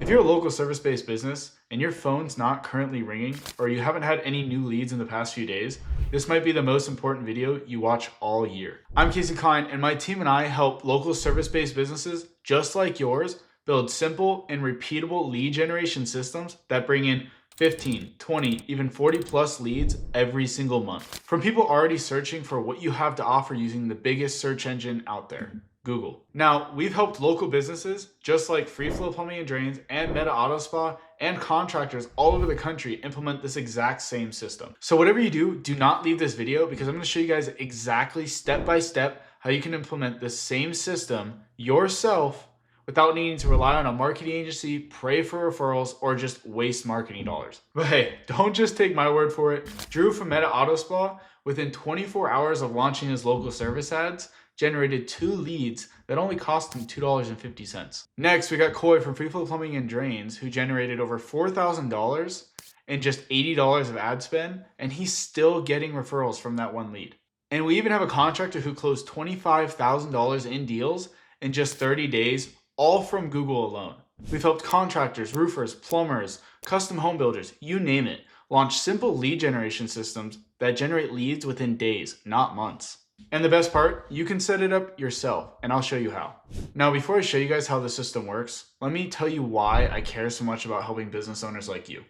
If you're a local service-based business and your phone's not currently ringing or you haven't had any new leads in the past few days, this might be the most important video you watch all year. I'm Kasey Kline, and my team and I help local service-based businesses just like yours build simple and repeatable lead generation systems that bring in 15, 20, even 40 plus leads every single month from people already searching for what you have to offer using the biggest search engine out there, Google. Now, we've helped local businesses just like Free Flow Plumbing and Drains and Meta Auto Spa and contractors all over the country implement this exact same system. So whatever you do, do not leave this video because I'm going to show you guys exactly step by step how you can implement the same system yourself without needing to rely on a marketing agency, pray for referrals, or just waste marketing dollars. But hey, don't just take my word for it. Drew from Meta Auto Spa, within 24 hours of launching his local service ads, generated 2 leads that only cost him $2.50. Next, we got Coy from Free Flow Plumbing and Drains, who generated over $4,000 and just $80 of ad spend, and he's still getting referrals from that one lead. And we even have a contractor who closed $25,000 in deals in just 30 days, all from Google alone. We've helped contractors, roofers, plumbers, custom home builders, you name it, launch simple lead generation systems that generate leads within days, not months. And the best part, you can set it up yourself, and I'll show you how. Now, before I show you guys how the system works, let me tell you why I care so much about helping business owners like you.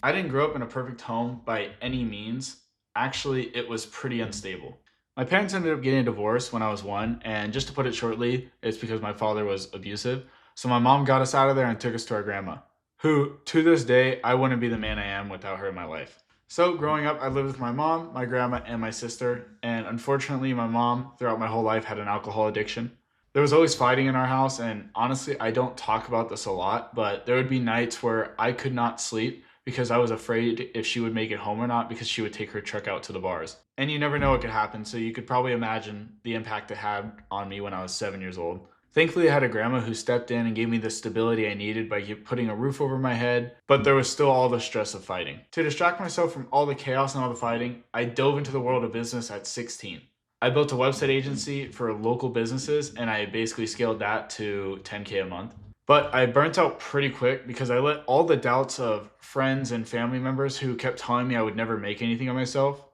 I didn't grow up in a perfect home by any means. Actually, it was pretty unstable. My parents ended up getting a divorce when I was 1, and just to put it shortly, it's because my father was abusive. So my mom got us out of there and took us to our grandma, who, to this day, I wouldn't be the man I am without her in my life. So growing up, I lived with my mom, my grandma, and my sister, and unfortunately, my mom, throughout my whole life, had an alcohol addiction. There was always fighting in our house, and honestly, I don't talk about this a lot, but there would be nights where I could not sleep because I was afraid if she would make it home or not because she would take her truck out to the bars. And you never know what could happen, so you could probably imagine the impact it had on me when I was 7 years old. Thankfully, I had a grandma who stepped in and gave me the stability I needed by putting a roof over my head, but there was still all the stress of fighting. To distract myself from all the chaos and all the fighting, I dove into the world of business at 16. I built a website agency for local businesses, and I basically scaled that to 10K a month. But I burnt out pretty quick because I let all the doubts of friends and family members who kept telling me I would never make anything of myself,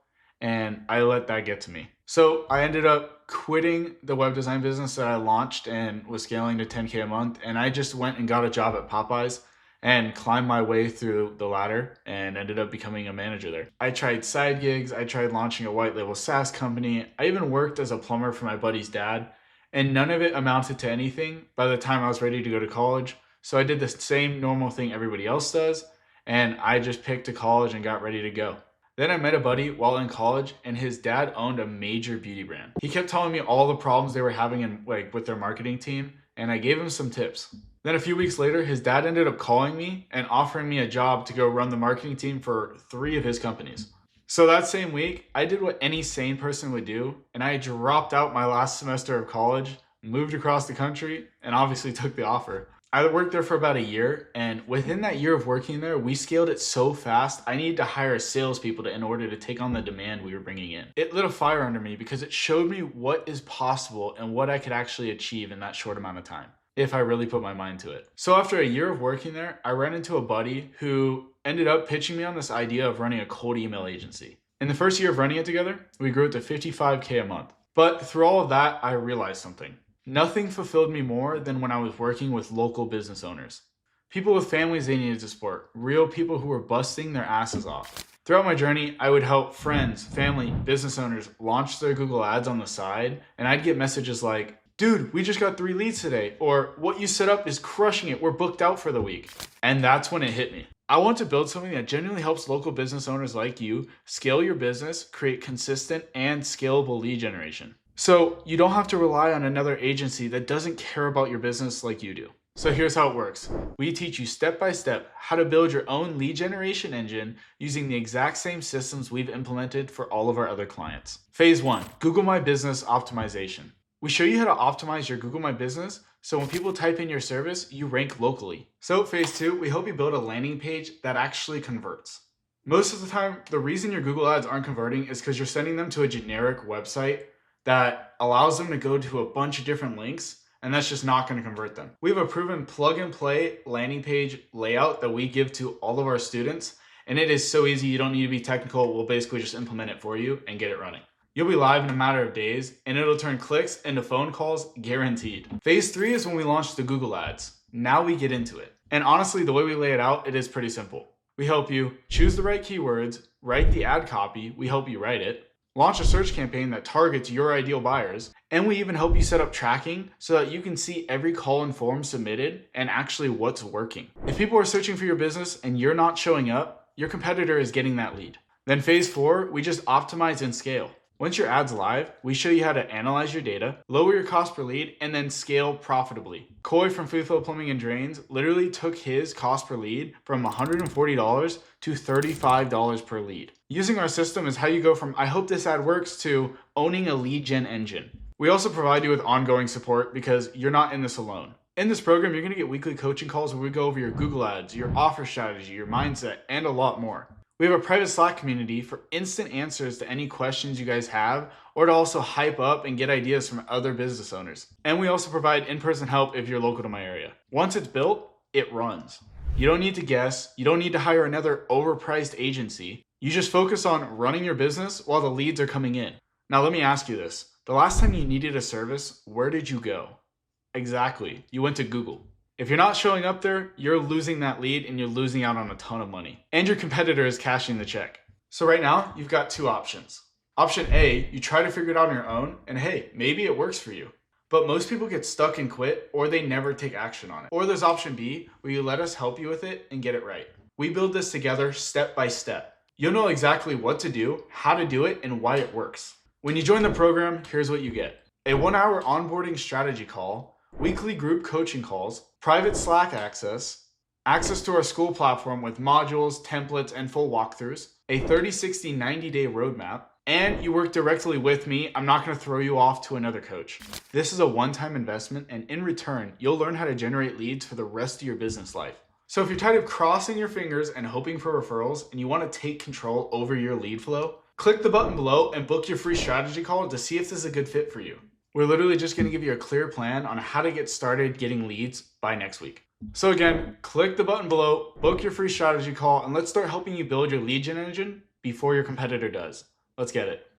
and I let that get to me. So I ended up quitting the web design business that I launched and was scaling to 10K a month, and I just went and got a job at Popeyes and climbed my way through the ladder and ended up becoming a manager there. I tried side gigs, I tried launching a white label SaaS company, I even worked as a plumber for my buddy's dad, and none of it amounted to anything by the time I was ready to go to college. So I did the same normal thing everybody else does, and I just picked a college and got ready to go. Then I met a buddy while in college, and his dad owned a major beauty brand. He kept telling me all the problems they were having with their marketing team, and I gave him some tips. Then a few weeks later, his dad ended up calling me and offering me a job to go run the marketing team for 3 of his companies. So that same week, I did what any sane person would do, and I dropped out my last semester of college, moved across the country, and obviously took the offer. I worked there for about a year, and within that year of working there, we scaled it so fast, I needed to hire salespeople in order to take on the demand we were bringing in. It lit a fire under me because it showed me what is possible and what I could actually achieve in that short amount of time, if I really put my mind to it. So after a year of working there, I ran into a buddy who ended up pitching me on this idea of running a cold email agency. In the first year of running it together, we grew it to 55K a month. But through all of that, I realized something. Nothing fulfilled me more than when I was working with local business owners. People with families they needed to support, real people who were busting their asses off. Throughout my journey, I would help friends, family, business owners launch their Google ads on the side, and I'd get messages like, "Dude, we just got 3 leads today," or "What you set up is crushing it, we're booked out for the week." And that's when it hit me. I want to build something that genuinely helps local business owners like you scale your business, create consistent and scalable lead generation. So you don't have to rely on another agency that doesn't care about your business like you do. So here's how it works. We teach you step by step how to build your own lead generation engine using the exact same systems we've implemented for all of our other clients. Phase 1, Google My Business optimization. We show you how to optimize your Google My Business so when people type in your service, you rank locally. So phase 2, we help you build a landing page that actually converts. Most of the time, the reason your Google ads aren't converting is because you're sending them to a generic website that allows them to go to a bunch of different links and that's just not going to convert them. We have a proven plug and play landing page layout that we give to all of our students, and it is so easy. You don't need to be technical. We'll basically just implement it for you and get it running. You'll be live in a matter of days, and it'll turn clicks into phone calls guaranteed. Phase 3 is when we launch the Google ads. Now we get into it. And honestly, the way we lay it out, it is pretty simple. We help you choose the right keywords, write the ad copy, we help you write it, launch a search campaign that targets your ideal buyers, and we even help you set up tracking so that you can see every call and form submitted and actually what's working. If people are searching for your business and you're not showing up, your competitor is getting that lead. Then phase 4, we just optimize and scale. Once your ad's live, we show you how to analyze your data, lower your cost per lead, and then scale profitably. Coy from Food Flow Plumbing and Drains literally took his cost per lead from $140 to $35 per lead. Using our system is how you go from "I hope this ad works" to owning a lead gen engine. We also provide you with ongoing support because you're not in this alone. In this program, you're going to get weekly coaching calls where we go over your Google ads, your offer strategy, your mindset, and a lot more. We have a private Slack community for instant answers to any questions you guys have, or to also hype up and get ideas from other business owners. And we also provide in-person help if you're local to my area. Once it's built, it runs. You don't need to guess. You don't need to hire another overpriced agency. You just focus on running your business while the leads are coming in. Now let me ask you this. The last time you needed a service, where did you go? Exactly. You went to Google. If you're not showing up there, you're losing that lead and you're losing out on a ton of money. And your competitor is cashing the check. So right now, you've got two options. Option A, you try to figure it out on your own, and hey, maybe it works for you. But most people get stuck and quit, or they never take action on it. Or there's option B, where you let us help you with it and get it right. We build this together step by step. You'll know exactly what to do, how to do it, and why it works. When you join the program, here's what you get. A 1-hour onboarding strategy call, weekly group coaching calls, private Slack access to our school platform with modules, templates, and full walkthroughs, a 30, 60, 90-day roadmap, and you work directly with me. I'm not going to throw you off to another coach. This is a one-time investment, and in return, you'll learn how to generate leads for the rest of your business life. So if you're tired of crossing your fingers and hoping for referrals, and you want to take control over your lead flow, click the button below and book your free strategy call to see if this is a good fit for you. We're literally just going to give you a clear plan on how to get started getting leads by next week. So again, click the button below, book your free strategy call, and let's start helping you build your lead gen engine before your competitor does. Let's get it.